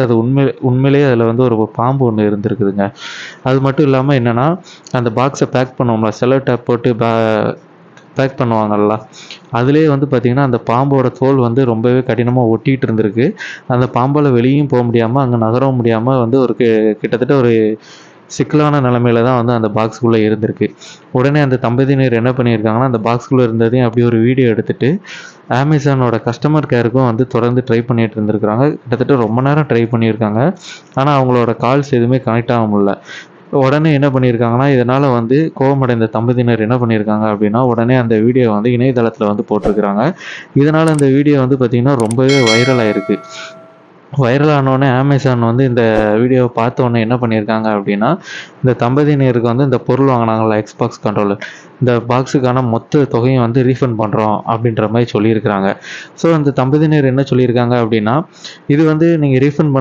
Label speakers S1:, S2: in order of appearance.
S1: அது உண்மையிலேயே அதில் வந்து ஒரு பாம்பு ஒன்று இருந்திருக்குதுங்க. அது மட்டும் இல்லாமல் என்னென்னா, அந்த பாக்ஸை பேக் பண்ணுவோம்ல, செல்லோ டேப் போட்டு பேக் பண்ணுவாங்கல்ல, அதுலேயே வந்து பார்த்திங்கன்னா அந்த பாம்போட தோல் வந்து ரொம்பவே கடினமாக ஒட்டிகிட்டு இருந்திருக்கு. அந்த பாம்பால் வெளியும் போக முடியாமல் அங்கே நகரவும் முடியாமல் வந்து ஒரு கிட்டத்தட்ட ஒரு சிக்கலான நிலைமையில தான் வந்து அந்த பாக்ஸுக்குள்ளே இருந்திருக்கு. உடனே அந்த தம்பதியினர் என்ன பண்ணியிருக்காங்கன்னா, அந்த பாக்ஸ்குள்ளே இருந்ததையும் அப்படியே ஒரு வீடியோ எடுத்துட்டு அமேசானோட கஸ்டமர் கேருக்கும் வந்து தொடர்ந்து ட்ரை பண்ணிட்டு இருந்திருக்கிறாங்க. கிட்டத்தட்ட ரொம்ப நேரம் ட்ரை பண்ணியிருக்காங்க. ஆனால் அவங்களோட கால்ஸ் எதுவுமே கனெக்ட் ஆக முடியல. உடனே என்ன பண்ணியிருக்காங்கன்னா, இதனால் வந்து கோவமடைந்த தம்பதியினர் என்ன பண்ணியிருக்காங்க அப்படின்னா, உடனே அந்த வீடியோ வந்து இணையதளத்தில் வந்து போட்டிருக்கிறாங்க. இதனால் அந்த வீடியோ வந்து பார்த்திங்கன்னா ரொம்பவே வைரல் ஆயிருக்கு. வைரல் ஆனோடனே அமேசான் வந்து இந்த வீடியோவை பார்த்தோன்னே என்ன பண்ணியிருக்காங்க அப்படின்னா, இந்த தம்பதியினருக்கு வந்து இந்த பொருள் வாங்கினாங்கல்ல, எக்ஸ்பாக்ஸ் கண்ட்ரோலர், இந்த பாக்ஸுக்கான மொத்த தொகையும் வந்து ரீஃபண்ட் பண்ணுறோம் அப்படின்ற மாதிரி சொல்லியிருக்கிறாங்க. ஸோ அந்த தம்பதியினர் என்ன சொல்லியிருக்காங்க அப்படின்னா, இது வந்து நீங்கள் ரீஃபண்ட்